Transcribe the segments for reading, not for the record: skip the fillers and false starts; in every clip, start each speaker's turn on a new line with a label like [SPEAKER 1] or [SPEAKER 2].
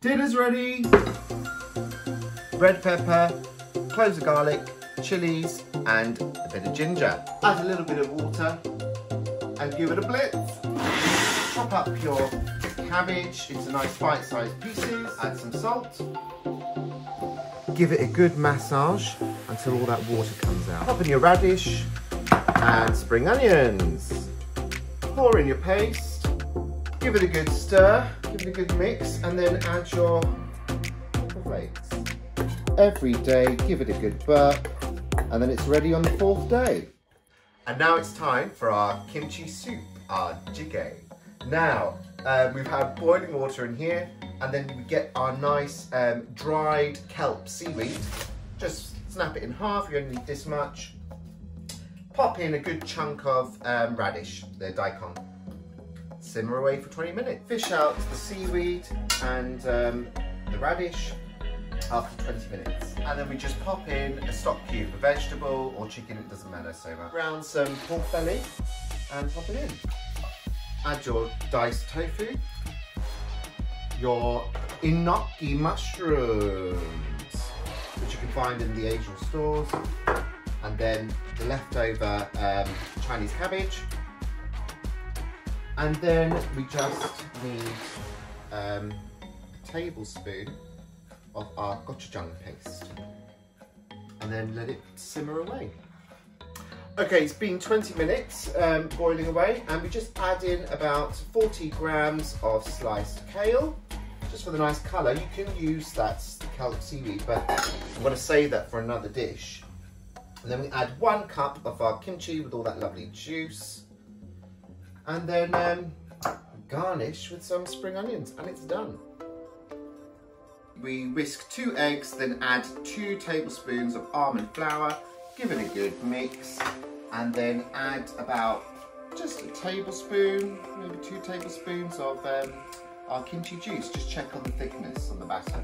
[SPEAKER 1] Dinner's ready. Red pepper, cloves of garlic, chilies, and a bit of ginger. Add a little bit of water and give it a blitz. Chop up your cabbage into nice bite-sized pieces. Add some salt. Give it a good massage until all that water comes out. Pop in your radish and spring onions. Pour in your paste. Give it a good stir. Give it a good mix, and then add your flakes. Every day, give it a good burp, and then it's ready on the 4th day. And now it's time for our kimchi soup, our JJIGAE. Now, we've had boiling water in here, and then we get our nice dried kelp seaweed. Just snap it in half, you only need this much. Pop in a good chunk of radish, the daikon. Simmer away for 20 minutes. Fish out the seaweed and the radish after 20 minutes. And then we just pop in a stock cube, a vegetable or chicken, it doesn't matter so much. Brown some pork belly and pop it in. Add your diced tofu, your enoki mushrooms, which you can find in the Asian stores, and then the leftover Chinese cabbage. And then we just need a tablespoon of our gochujang paste, and then let it simmer away. Okay, it's been 20 minutes boiling away, and we just add in about 40 grams of sliced kale, just for the nice colour. You can use that kelp seaweed, but I'm going to save that for another dish. And then we add 1 cup of our kimchi with all that lovely juice, and then garnish with some spring onions, and it's done. We whisk 2 eggs, then add 2 tablespoons of almond flour, give it a good mix, and then add about just a tablespoon, maybe 2 tablespoons of our kimchi juice. Just check on the thickness on the batter.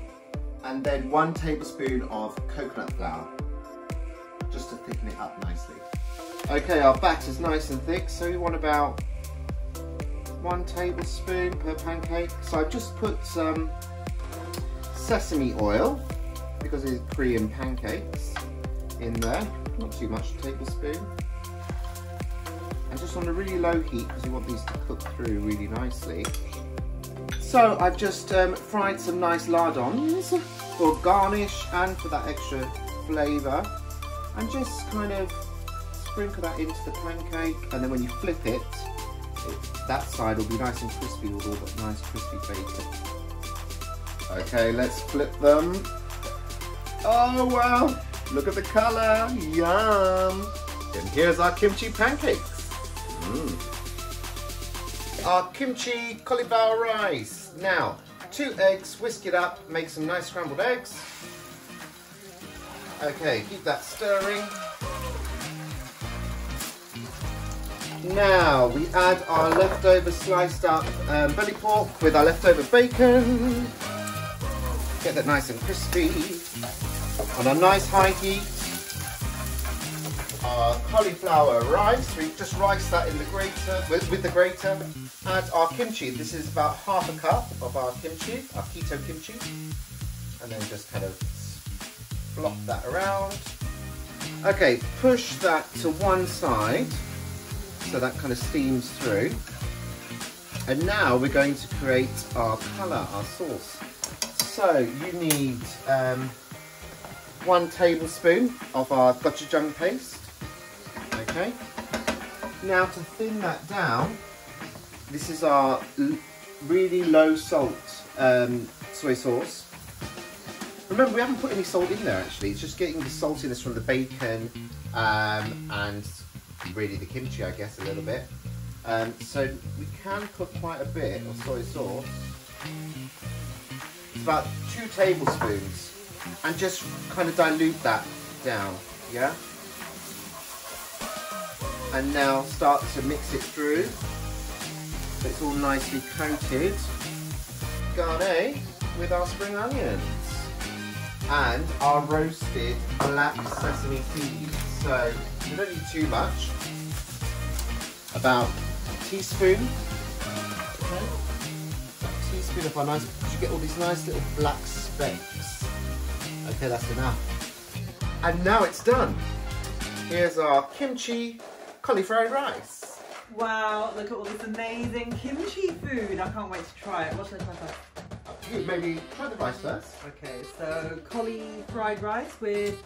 [SPEAKER 1] And then 1 tablespoon of coconut flour, just to thicken it up nicely. Okay, our batter's nice and thick, so we want about 1 tablespoon per pancake. So I've just put some sesame oil, because it's Korean pancakes, in there, not too much, a tablespoon. And just on a really low heat, because you want these to cook through really nicely. So I've just fried some nice lardons for garnish and for that extra flavour. And just kind of sprinkle that into the pancake, and then when you flip it, that side will be nice and crispy with all that nice crispy bacon. Okay, let's flip them. Oh wow, look at the colour, yum! And here's our kimchi pancakes. Our kimchi cauliflower rice. Now, 2 eggs, whisk it up, make some nice scrambled eggs. Okay, keep that stirring. Now we add our leftover sliced up belly pork with our leftover bacon. Get that nice and crispy. On a nice high heat, our cauliflower rice. We just rice that in the grater with the grater. Add our kimchi. This is about half a cup of our kimchi, our Keto Kimchi, and then just kind of flop that around. Okay, push that to one side so that kind of steams through. And now we're going to create our colour, our sauce. So you need 1 tablespoon of our gochujang paste. Okay. Now to thin that down, this is our really low salt soy sauce. Remember, we haven't put any salt in there actually. It's just getting the saltiness from the bacon and really the kimchi, I guess, a little bit. So we can put quite a bit of soy sauce. It's about 2 tablespoons, and just kind of dilute that down, yeah? And now start to mix it through so it's all nicely coated. Garnish with our spring onions and our roasted black sesame seeds. So you don't need too much, about a teaspoon, okay? spin up our nice, because you get all these nice little black specks. Okay, that's enough. And now it's done. Here's our kimchi cauliflower rice.
[SPEAKER 2] Wow, look at all this amazing kimchi food. I can't wait to try it. What should I try first?
[SPEAKER 1] Maybe try the rice first.
[SPEAKER 2] Okay, so cauli fried rice with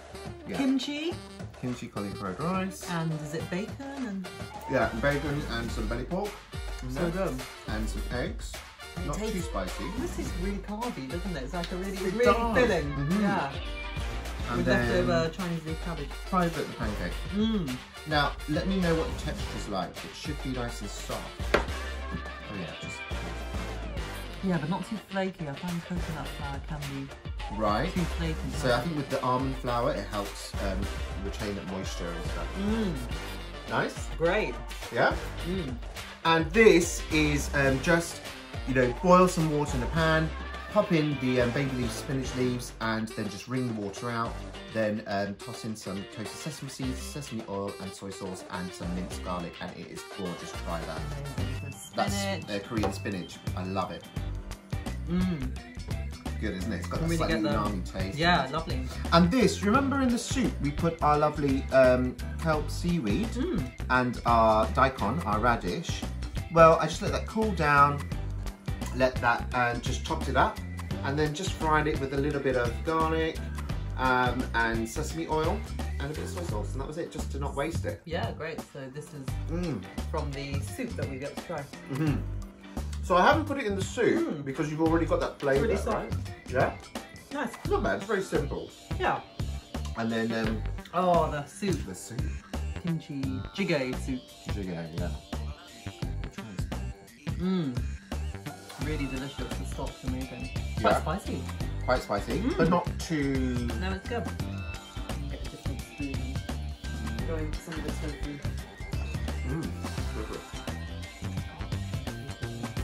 [SPEAKER 2] kimchi.
[SPEAKER 1] Kimchi cauliflower rice.
[SPEAKER 2] And is it bacon? And
[SPEAKER 1] yeah, bacon and some belly pork.
[SPEAKER 2] So good.
[SPEAKER 1] And some eggs. Not too spicy.
[SPEAKER 2] This is really carby, doesn't it? It's like a really filling. Yeah.
[SPEAKER 1] And
[SPEAKER 2] with
[SPEAKER 1] then
[SPEAKER 2] leftover Chinese leaf cabbage.
[SPEAKER 1] Try a bit of the pancake. Now, let me know what the texture's like. It should be nice and soft. Oh yeah, just...
[SPEAKER 2] Yeah, but not too flaky. I find coconut flour can be
[SPEAKER 1] right.
[SPEAKER 2] too flaky.
[SPEAKER 1] So I think with the almond flour, it helps retain that moisture and stuff. Nice.
[SPEAKER 2] Great.
[SPEAKER 1] Yeah? And this is just, you know, boil some water in a pan, pop in the baby leaf spinach leaves, and then just wring the water out. Then toss in some toasted sesame seeds, sesame oil, and soy sauce, and some minced garlic, and it is gorgeous. Try that. That's Korean spinach. I love it. Good, isn't it? It's got a slightly umami taste.
[SPEAKER 2] Yeah, lovely.
[SPEAKER 1] And this, remember in the soup, we put our lovely kelp seaweed and our daikon, our radish. Well, I just let that cool down, let that, and just chopped it up, and then just fried it with a little bit of garlic and sesame oil and a bit of soy sauce, and that was it, just to not waste it.
[SPEAKER 2] Yeah, great. So this is from the soup that we get to try.
[SPEAKER 1] So I haven't put it in the soup because you've already got that flavour,
[SPEAKER 2] really soft.
[SPEAKER 1] right? Yeah?
[SPEAKER 2] Nice.
[SPEAKER 1] It's not bad, it's very simple.
[SPEAKER 2] Yeah.
[SPEAKER 1] And then...
[SPEAKER 2] oh, the soup.
[SPEAKER 1] The soup.
[SPEAKER 2] Kimchi JJIGAE soup.
[SPEAKER 1] JJIGAE, yeah.
[SPEAKER 2] Really delicious. The stock's amazing. Quite spicy.
[SPEAKER 1] Quite spicy, but not too...
[SPEAKER 2] No, it's good. Get a different spoon. Going for some of this tofu.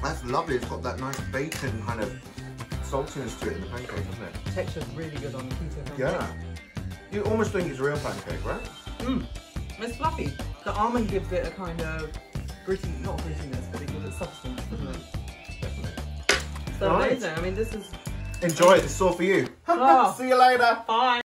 [SPEAKER 1] That's lovely. It's got that nice bacon kind of saltiness to it in the pancake, doesn't it?
[SPEAKER 2] Texture's really good on the keto pancake.
[SPEAKER 1] Yeah. You almost think it's a real pancake, right?
[SPEAKER 2] It's fluffy. The almond gives it a kind of not grittiness, but it gives it substance, doesn't it?
[SPEAKER 1] Definitely.
[SPEAKER 2] So amazing. I mean, this is...
[SPEAKER 1] Enjoy it. It's all for you.
[SPEAKER 2] Oh.
[SPEAKER 1] See you later.
[SPEAKER 2] Bye.